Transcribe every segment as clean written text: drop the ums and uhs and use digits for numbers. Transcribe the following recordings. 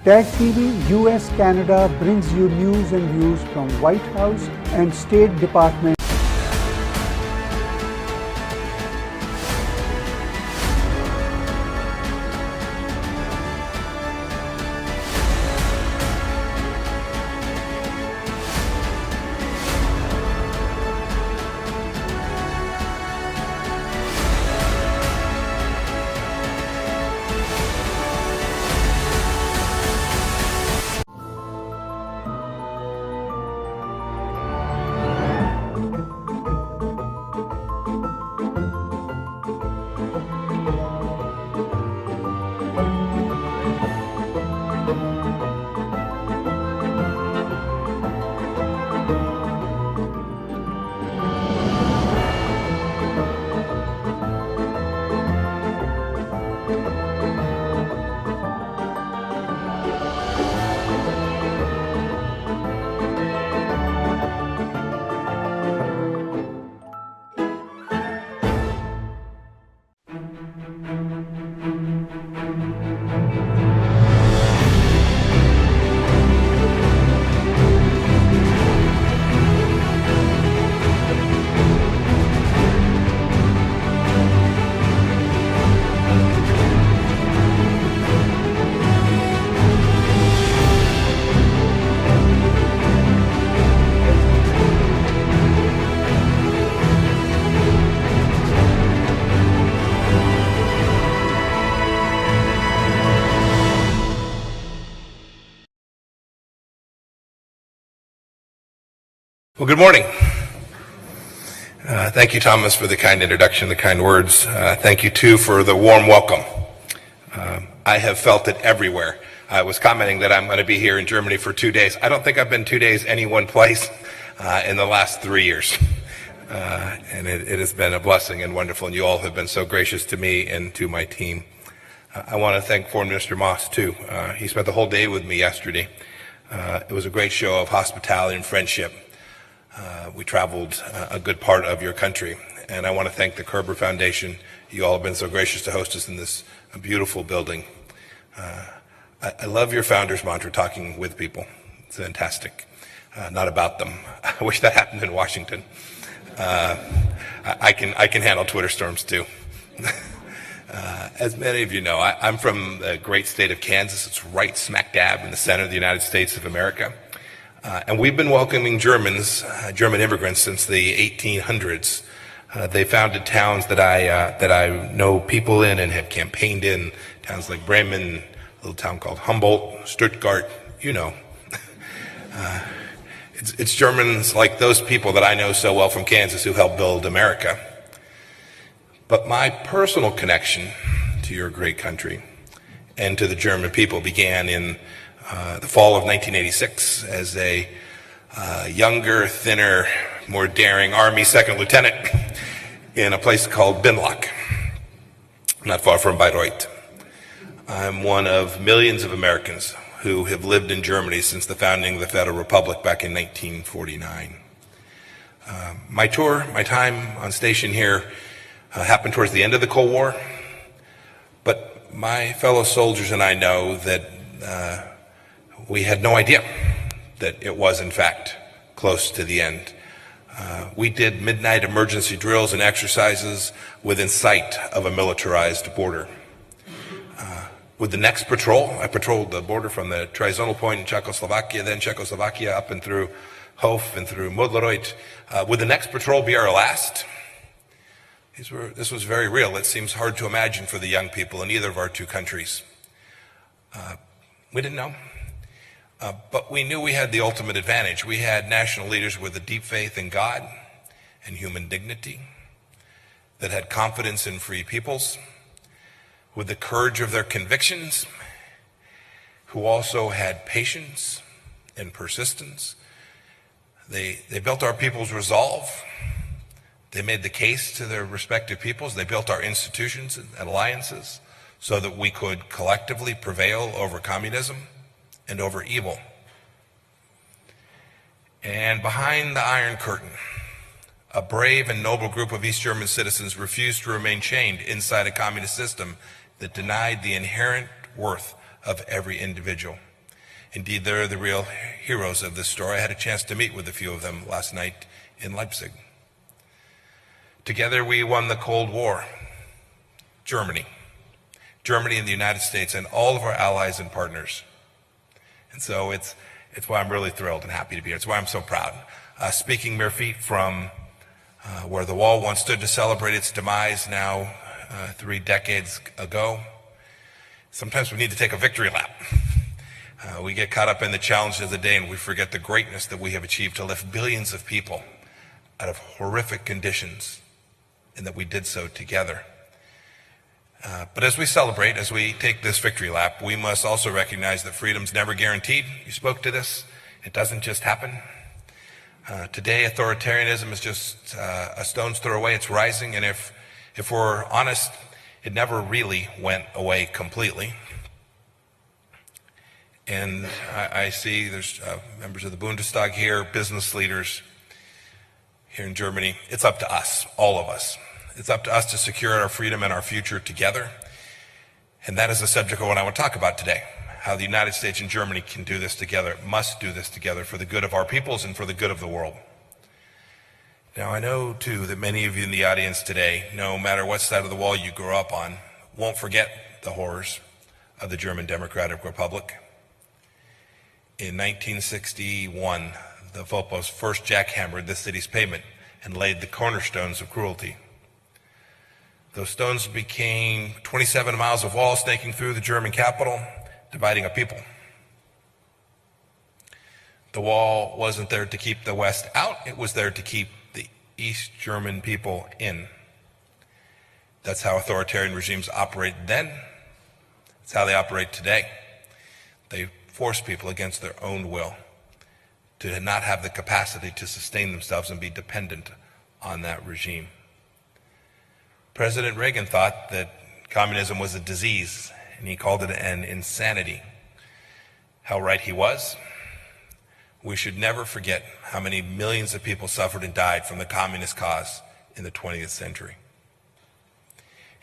TAG TV US Canada brings you news and views from White House and State Department. Well, good morning. Thank you, Thomas, for the kind introduction, the kind words. Thank you, too, for the warm welcome. I have felt it everywhere. I was commenting that I'm going to be here in Germany for 2 days. I don't think I've been 2 days any one place in the last 3 years. And it has been a blessing and wonderful, and you all have been so gracious to me and to my team. I want to thank Foreign Minister Moss, too. He spent the whole day with me yesterday. It was a great show of hospitality and friendship. We traveled a good part of your country, and I want to thank the Kerber Foundation. You all have been so gracious to host us in this beautiful building. I love your founder's mantra, talking with people. It's fantastic, not about them. I wish that happened in Washington. I can handle Twitter storms too. As many of you know, I'm from the great state of Kansas. It's right smack dab in the center of the United States of America. And we've been welcoming German immigrants since the 1800s. They founded towns that I know people in and have campaigned in, towns like Bremen, a little town called Humboldt, Stuttgart, you know. It's Germans like those people that I know so well from Kansas who helped build America. But my personal connection to your great country and to the German people began in the fall of 1986 as a younger, thinner, more daring Army second lieutenant in a place called Binlach, not far from Bayreuth. I'm one of millions of Americans who have lived in Germany since the founding of the Federal Republic back in 1949. My time on station here happened towards the end of the Cold War, but my fellow soldiers and I know that we had no idea that it was, in fact, close to the end. We did midnight emergency drills and exercises within sight of a militarized border. With the next patrol, I patrolled the border from the Trizonal Point in Czechoslovakia, then Czechoslovakia up and through Hof and through Modloroyd. Would the next patrol be our last? This was very real. It seems hard to imagine for the young people in either of our two countries. We didn't know. But we knew we had the ultimate advantage. We had national leaders with a deep faith in God and human dignity, that had confidence in free peoples, with the courage of their convictions, who also had patience and persistence. They built our people's resolve. They made the case to their respective peoples. They built our institutions and alliances so that we could collectively prevail over communism and over evil. And behind the Iron Curtain, a brave and noble group of East German citizens refused to remain chained inside a communist system that denied the inherent worth of every individual. Indeed, they're the real heroes of this story. I had a chance to meet with a few of them last night in Leipzig. Together we won the Cold War. Germany and the United States and all of our allies and partners. And so it's why I'm really thrilled and happy to be here. It's why I'm so proud. Speaking mere feet from where the wall once stood to celebrate its demise now 3 decades ago, sometimes we need to take a victory lap. We get caught up in the challenges of the day and we forget the greatness that we have achieved to lift billions of people out of horrific conditions, and that we did so together. But as we celebrate, as we take this victory lap, we must also recognize that freedom's never guaranteed. You spoke to this. It doesn't just happen. Today, authoritarianism is just a stone's throw away. It's rising, and if we're honest, it never really went away completely. And I see there's members of the Bundestag here, business leaders here in Germany. It's up to us, all of us. It's up to us to secure our freedom and our future together. And that is the subject of what I want to talk about today, how the United States and Germany can do this together, must do this together for the good of our peoples and for the good of the world. Now, I know, too, that many of you in the audience today, no matter what side of the wall you grew up on, won't forget the horrors of the German Democratic Republic. In 1961, the Volpos first jackhammered the city's pavement and laid the cornerstones of cruelty. Those stones became 27 miles of wall snaking through the German capital, dividing a people. The wall wasn't there to keep the West out, it was there to keep the East German people in. That's how authoritarian regimes operated then. It's how they operate today. They force people against their own will to not have the capacity to sustain themselves and be dependent on that regime. President Reagan thought that communism was a disease, and he called it an insanity. How right he was. We should never forget how many millions of people suffered and died from the communist cause in the 20th century.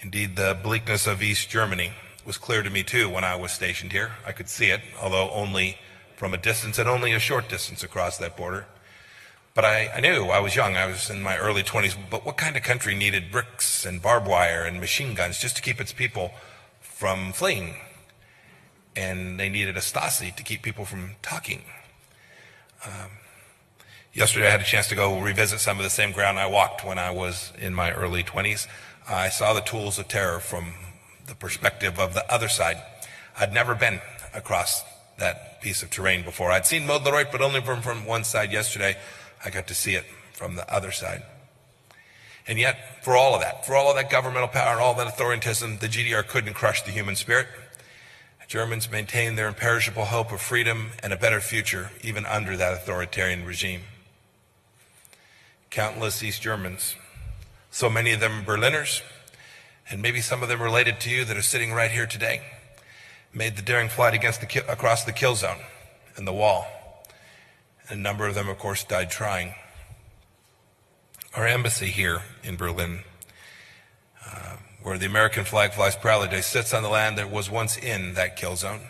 Indeed, the bleakness of East Germany was clear to me too when I was stationed here. I could see it, although only from a distance and only a short distance across that border. But I knew, I was young, I was in my early 20s, but what kind of country needed bricks and barbed wire and machine guns just to keep its people from fleeing? And they needed a Stasi to keep people from talking. Yesterday I had a chance to go revisit some of the same ground I walked when I was in my early 20s. I saw the tools of terror from the perspective of the other side. I'd never been across that piece of terrain before. I'd seen Modleroy, but only from one side. Yesterday I got to see it from the other side. And yet, for all of that governmental power and all that authoritarianism, the GDR couldn't crush the human spirit. Germans maintained their imperishable hope of freedom and a better future, even under that authoritarian regime. Countless East Germans, so many of them Berliners, and maybe some of them related to you that are sitting right here today, made the daring flight across the kill zone and the wall. A number of them, of course, died trying. Our embassy here in Berlin, where the American flag flies proudly, sits on the land that was once in that kill zone.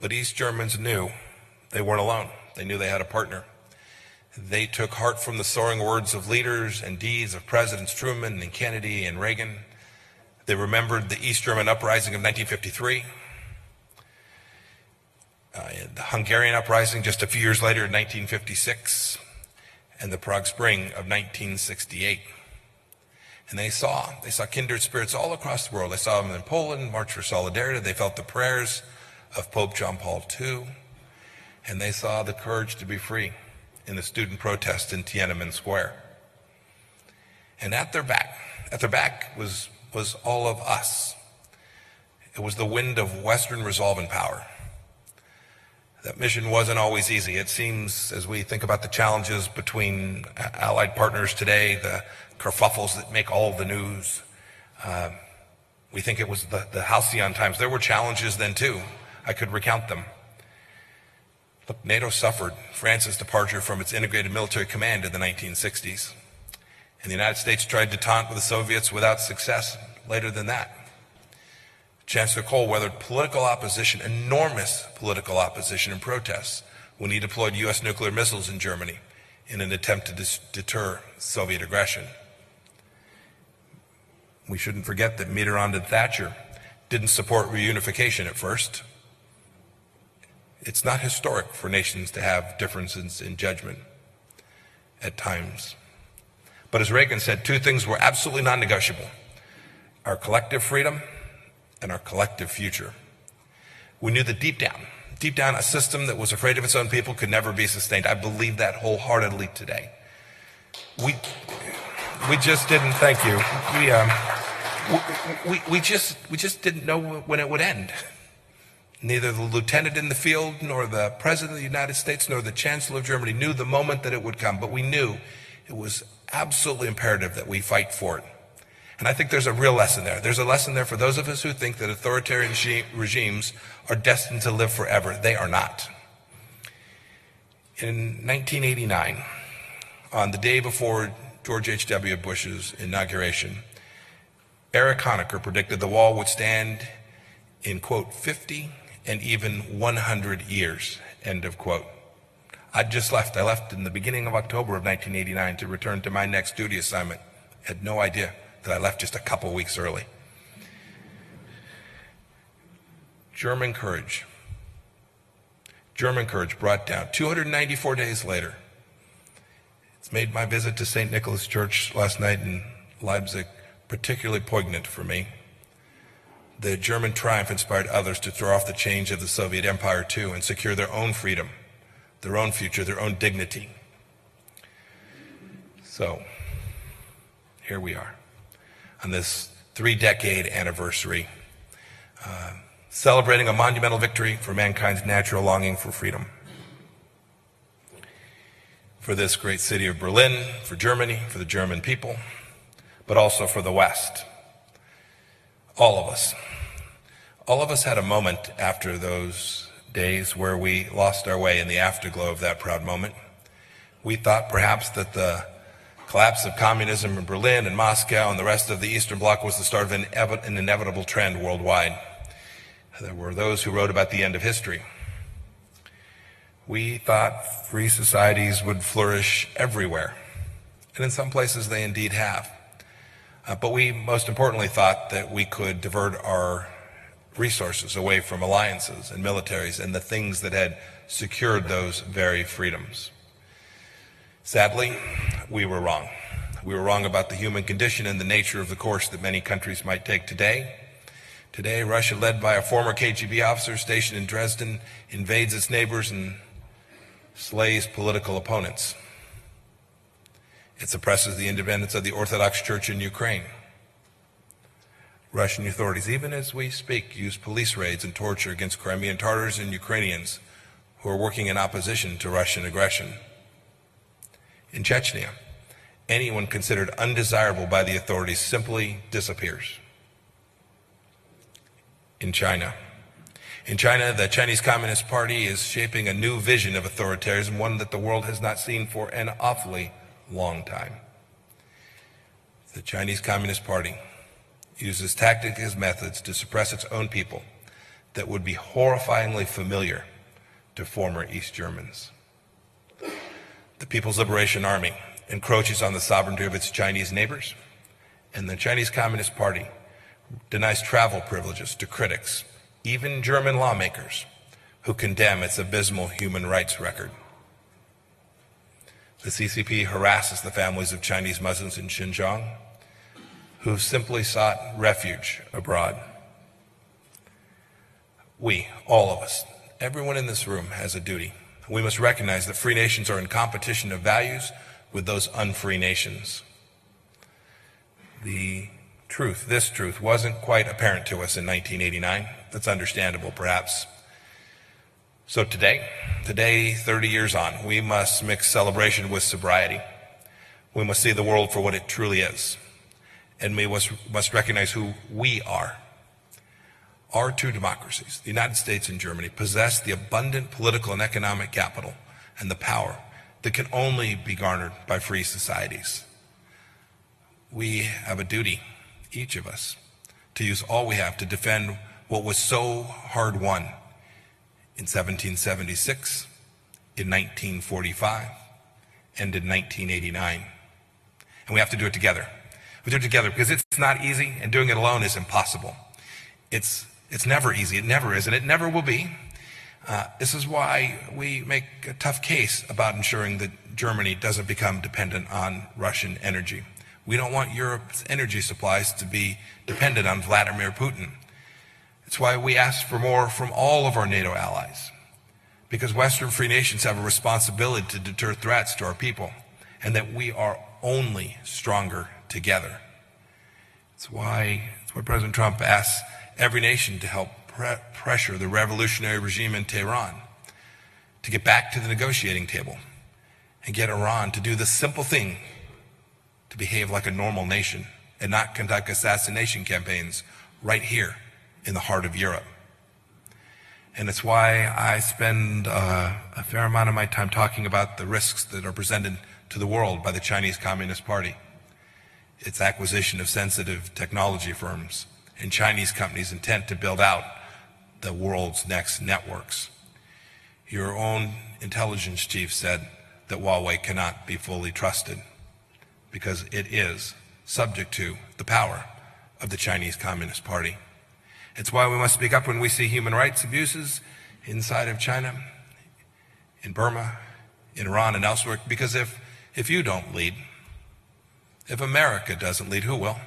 But East Germans knew they weren't alone. They knew they had a partner. They took heart from the soaring words of leaders and deeds of Presidents Truman and Kennedy and Reagan. They remembered the East German uprising of 1953, the Hungarian uprising just a few years later in 1956, and the Prague Spring of 1968. And they saw kindred spirits all across the world. They saw them in Poland, March for Solidarity. They felt the prayers of Pope John Paul II. And they saw the courage to be free in the student protest in Tiananmen Square. And at their back was all of us. It was the wind of Western resolve and power. That mission wasn't always easy. It seems, as we think about the challenges between allied partners today, the kerfuffles that make all the news, we think it was the halcyon times. There were challenges then too. I could recount them. Look, NATO suffered France's departure from its integrated military command in the 1960s. And the United States tried to taunt with the Soviets without success later than that. Chancellor Kohl weathered political opposition, enormous political opposition and protests when he deployed U.S. nuclear missiles in Germany in an attempt to deter Soviet aggression. We shouldn't forget that Mitterrand and Thatcher didn't support reunification at first. It's not historic for nations to have differences in judgment at times. But as Reagan said, two things were absolutely non-negotiable: our collective freedom and our collective future. We knew that deep down, a system that was afraid of its own people could never be sustained. I believe that wholeheartedly today. We just didn't, thank you. We just didn't know when it would end. Neither the lieutenant in the field, nor the president of the United States, nor the chancellor of Germany knew the moment that it would come, but we knew it was absolutely imperative that we fight for it. And I think there's a real lesson there. There's a lesson there for those of us who think that authoritarian regimes are destined to live forever. They are not. In 1989, on the day before George H.W. Bush's inauguration, Erich Honecker predicted the wall would stand in, quote, 50 and even 100 years, end of quote. I'd just left. I left in the beginning of October of 1989 to return to my next duty assignment. Had no idea that I left just a couple weeks early. German courage brought down 294 days later. It's made my visit to St. Nicholas Church last night in Leipzig particularly poignant for me. The German triumph inspired others to throw off the chains of the Soviet Empire too and secure their own freedom, their own future, their own dignity. So, here we are on this 3-decade anniversary, celebrating a monumental victory for mankind's natural longing for freedom. For this great city of Berlin, for Germany, for the German people, but also for the West. All of us had a moment after those days where we lost our way in the afterglow of that proud moment. We thought perhaps that the collapse of communism in Berlin and Moscow and the rest of the Eastern Bloc was the start of an inevitable trend worldwide. There were those who wrote about the end of history. We thought free societies would flourish everywhere, and in some places they indeed have. But we most importantly thought that we could divert our resources away from alliances and militaries and the things that had secured those very freedoms. Sadly, we were wrong. We were wrong about the human condition and the nature of the course that many countries might take today. Today, Russia, led by a former KGB officer stationed in Dresden, invades its neighbors and slays political opponents. It suppresses the independence of the Orthodox Church in Ukraine. Russian authorities, even as we speak, use police raids and torture against Crimean Tatars and Ukrainians who are working in opposition to Russian aggression. In Chechnya, anyone considered undesirable by the authorities simply disappears. In China, the Chinese Communist Party is shaping a new vision of authoritarianism, one that the world has not seen for an awfully long time. The Chinese Communist Party uses tactics and methods to suppress its own people that would be horrifyingly familiar to former East Germans. The People's Liberation Army encroaches on the sovereignty of its Chinese neighbors, and the Chinese Communist Party denies travel privileges to critics, even German lawmakers, who condemn its abysmal human rights record. The CCP harasses the families of Chinese Muslims in Xinjiang who simply sought refuge abroad. We, all of us, everyone in this room has a duty. We must recognize that free nations are in competition of values with those unfree nations. This truth wasn't quite apparent to us in 1989. That's understandable, perhaps. So today, 30 years on, we must mix celebration with sobriety. We must see the world for what it truly is. And we must recognize who we are. Our two democracies, the United States and Germany, possess the abundant political and economic capital and the power that can only be garnered by free societies. We have a duty, each of us, to use all we have to defend what was so hard won in 1776, in 1945, and in 1989. And we have to do it together. We do it together because it's not easy, and doing it alone is impossible. It's never easy. It never is, and it never will be. This is why we make a tough case about ensuring that Germany doesn't become dependent on Russian energy. We don't want Europe's energy supplies to be dependent on Vladimir Putin. It's why we ask for more from all of our NATO allies, because Western free nations have a responsibility to deter threats to our people, and that we are only stronger together. It's why President Trump asks every nation to help pressure the revolutionary regime in Tehran to get back to the negotiating table and get Iran to do the simple thing, to behave like a normal nation and not conduct assassination campaigns right here in the heart of Europe. And it's why I spend a fair amount of my time talking about the risks that are presented to the world by the Chinese Communist Party, its acquisition of sensitive technology firms and Chinese companies intent to build out the world's next networks. Your own intelligence chief said that Huawei cannot be fully trusted because it is subject to the power of the Chinese Communist Party. It's why we must speak up when we see human rights abuses inside of China, in Burma, in Iran, and elsewhere, because if you don't lead, if America doesn't lead, who will?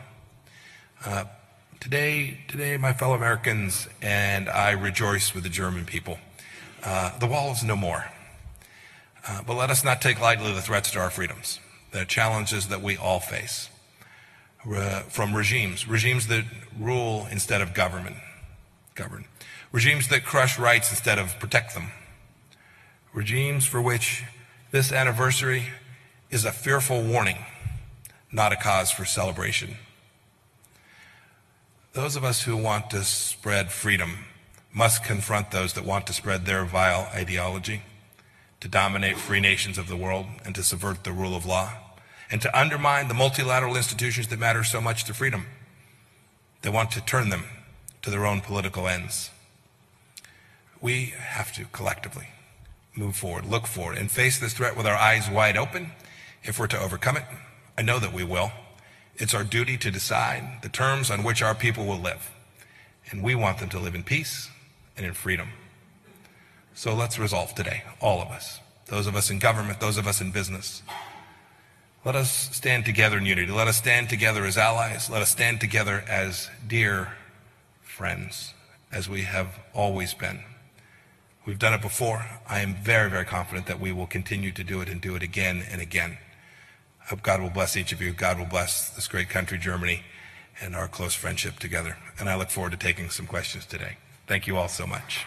Today, my fellow Americans and I rejoice with the German people. The wall is no more. But let us not take lightly the threats to our freedoms, the challenges that we all face from regimes that rule instead of govern, regimes that crush rights instead of protect them, regimes for which this anniversary is a fearful warning, not a cause for celebration. Those of us who want to spread freedom must confront those that want to spread their vile ideology, to dominate free nations of the world and to subvert the rule of law, and to undermine the multilateral institutions that matter so much to freedom. They want to turn them to their own political ends. We have to collectively move forward, look forward, and face this threat with our eyes wide open if we're to overcome it. I know that we will. It's our duty to decide the terms on which our people will live, and we want them to live in peace and in freedom. So let's resolve today, all of us, those of us in government, those of us in business. Let us stand together in unity. Let us stand together as allies. Let us stand together as dear friends, as we have always been. We've done it before. I am very, very confident that we will continue to do it and do it again and again. I hope God will bless each of you. God will bless this great country, Germany, and our close friendship together. And I look forward to taking some questions today. Thank you all so much.